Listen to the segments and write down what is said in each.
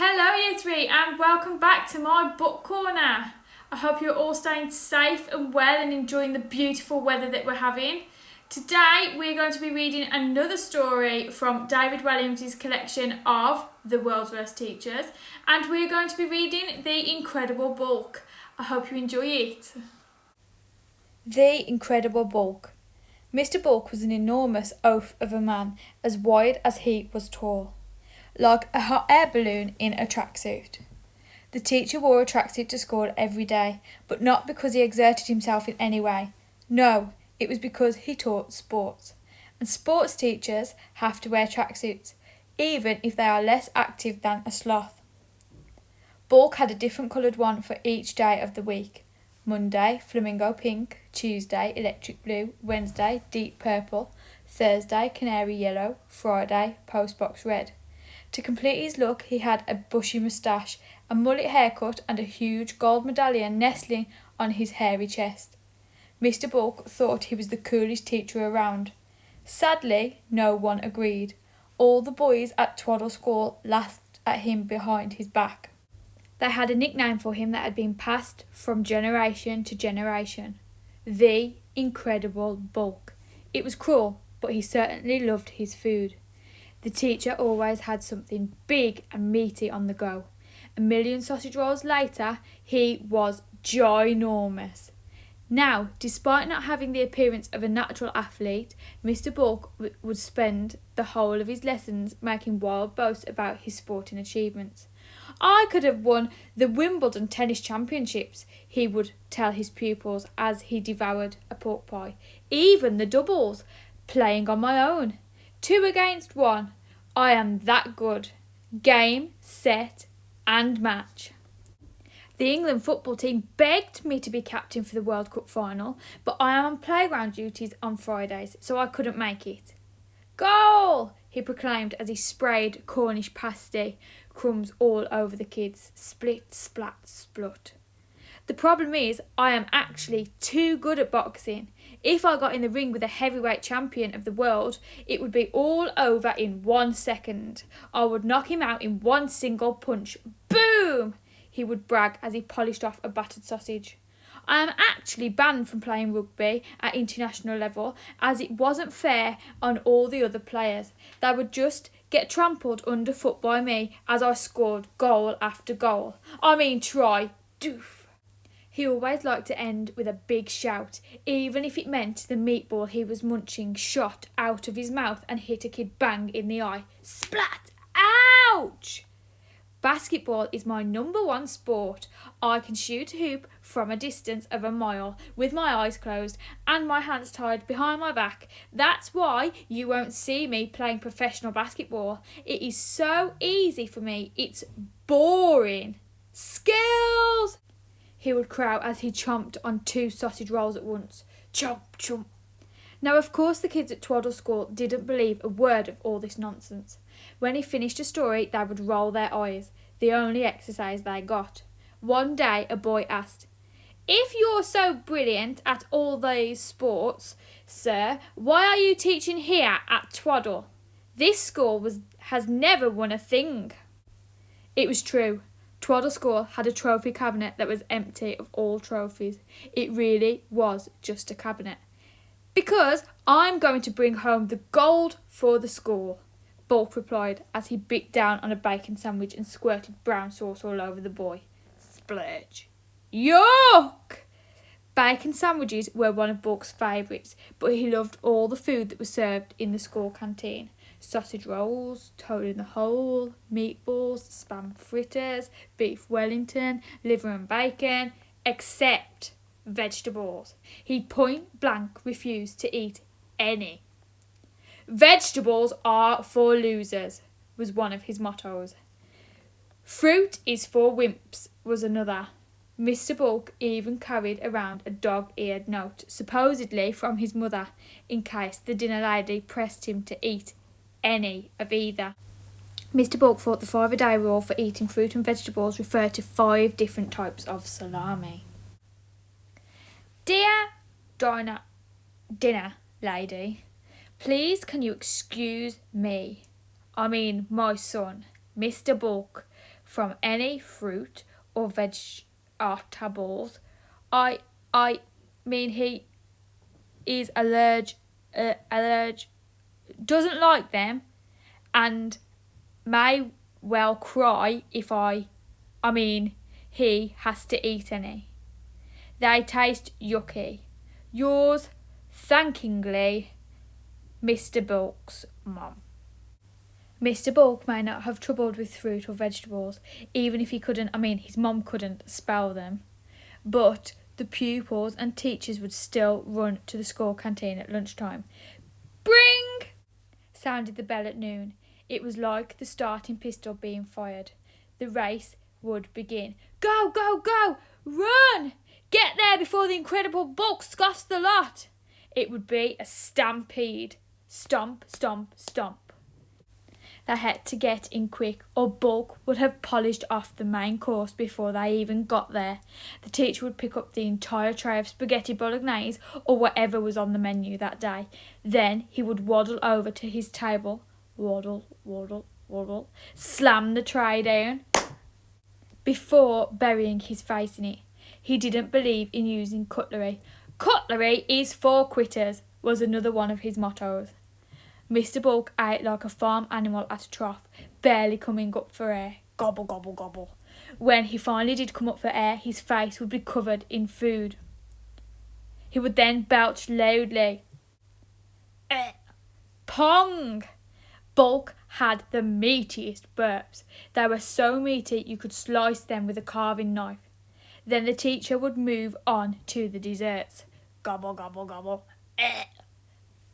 Hello Year 3 and welcome back to my book corner. I hope you're all staying safe and well and enjoying the beautiful weather that we're having. Today we're going to be reading another story from David Walliams' collection of The World's Worst Teachers, and we're going to be reading The Incredible Bulk. I hope you enjoy it. The Incredible Bulk. Mr. Bulk was an enormous oaf of a man, as wide as he was tall, like a hot air balloon in a tracksuit. The teacher wore a tracksuit to school every day, but not because he exerted himself in any way. No, it was because he taught sports. And sports teachers have to wear tracksuits, even if they are less active than a sloth. Bulk had a different coloured one for each day of the week. Monday, flamingo pink. Tuesday, electric blue. Wednesday, deep purple. Thursday, canary yellow. Friday, postbox red. To complete his look, he had a bushy moustache, a mullet haircut, and a huge gold medallion nestling on his hairy chest. Mr. Bulk thought he was the coolest teacher around. Sadly, no one agreed. All the boys at Twaddle School laughed at him behind his back. They had a nickname for him that had been passed from generation to generation. The Incredible Bulk. It was cruel, but he certainly loved his food. The teacher always had something big and meaty on the go. A million sausage rolls later, he was ginormous. Now, despite not having the appearance of a natural athlete, Mr. Bulk would spend the whole of his lessons making wild boasts about his sporting achievements. I could have won the Wimbledon tennis championships, he would tell his pupils as he devoured a pork pie. Even the doubles, playing on my own. 2 against 1. I am that good. Game, set, and match. The England football team begged me to be captain for the World Cup final, but I am on playground duties on Fridays, so I couldn't make it. Goal! He proclaimed as he sprayed Cornish pasty crumbs all over the kids. Split, splat, splut. The problem is, I am actually too good at boxing. If I got in the ring with a heavyweight champion of the world, it would be all over in 1 second. I would knock him out in one single punch. Boom! He would brag as he polished off a battered sausage. I am actually banned from playing rugby at international level, as it wasn't fair on all the other players. They would just get trampled underfoot by me as I scored goal after goal. I mean, try. Doof. He always liked to end with a big shout, even if it meant the meatball he was munching shot out of his mouth and hit a kid bang in the eye. Splat! Ouch! Basketball is my number 1 sport. I can shoot a hoop from a distance of a mile with my eyes closed and my hands tied behind my back. That's why you won't see me playing professional basketball. It is so easy for me. It's boring. Skills! He would crow as he chomped on 2 sausage rolls at once. Chomp, chomp. Now, of course, the kids at Twaddle School didn't believe a word of all this nonsense. When he finished a story, they would roll their eyes, the only exercise they got. One day, a boy asked, "If you're so brilliant at all these sports, sir, why are you teaching here at Twaddle? This school has never won a thing." It was true. Twaddle School had a trophy cabinet that was empty of all trophies. It really was just a cabinet. "Because I'm going to bring home the gold for the school," Bulk replied as he bit down on a bacon sandwich and squirted brown sauce all over the boy. Splurge. Yuck! Bacon sandwiches were one of Bulk's favourites, but he loved all the food that was served in the school canteen. Sausage rolls, toad in the hole, meatballs, spam fritters, beef Wellington, liver and bacon, except vegetables. He point blank refused to eat any. "Vegetables are for losers," was one of his mottos. "Fruit is for wimps," was another. Mr. Bulk even carried around a dog-eared note, supposedly from his mother, in case the dinner lady pressed him to eat any of either. Mr. Bulk thought the 5-a-day rule for eating fruit and vegetables referred to 5 different types of salami. "Dear dinner lady, please can you excuse me, I mean my son, Mr. Bulk, from any fruit or vegetables. I mean he is allergic, doesn't like them, and may well cry if he has to eat any. They taste yucky. Yours, thankingly, Mr. Bulk's mum. Mr. Bulk may not have troubled with fruit or vegetables, even if he couldn't, his mum couldn't spell them, but the pupils and teachers would still run to the school canteen at lunchtime. Bring! Sounded the bell at noon. It was like the starting pistol being fired. The race would begin. Go, go, go! Run! Get there before the incredible Bulk scoffs the lot! It would be a stampede. Stomp, stomp, stomp. They had to get in quick, or Bulk would have polished off the main course before they even got there. The teacher would pick up the entire tray of spaghetti bolognese or whatever was on the menu that day. Then he would waddle over to his table, waddle, waddle, waddle, slam the tray down before burying his face in it. He didn't believe in using cutlery. Cutlery is for quitters, was another one of his mottos. Mr. Bulk ate like a farm animal at a trough, barely coming up for air. Gobble, gobble, gobble. When he finally did come up for air, his face would be covered in food. He would then belch loudly. Pong! Bulk had the meatiest burps. They were so meaty you could slice them with a carving knife. Then the teacher would move on to the desserts. Gobble, gobble, gobble.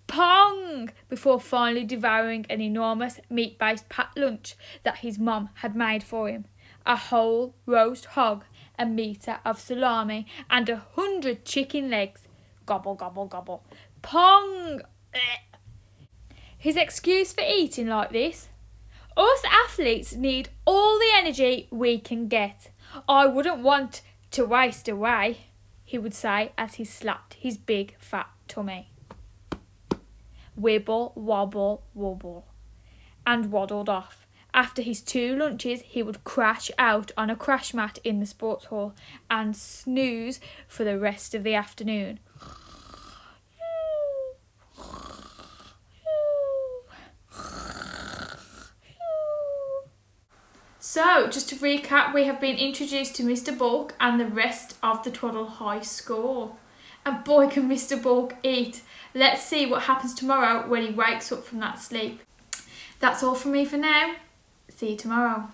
Pong! Before finally devouring an enormous meat-based packed lunch that his mum had made for him. A whole roast hog, a metre of salami, and 100 chicken legs. Gobble, gobble, gobble. Pong! His excuse for eating like this? Us athletes need all the energy we can get. I wouldn't want to waste away, he would say as he slapped his big fat tummy. Wibble, wobble, wobble, and waddled off. After his 2 lunches, he would crash out on a crash mat in the sports hall and snooze for the rest of the afternoon. So, just to recap, we have been introduced to Mr. Bulk and the rest of the Twaddle High School. And boy, can Mr. Bulk eat. Let's see what happens tomorrow when he wakes up from that sleep. That's all from me for now. See you tomorrow.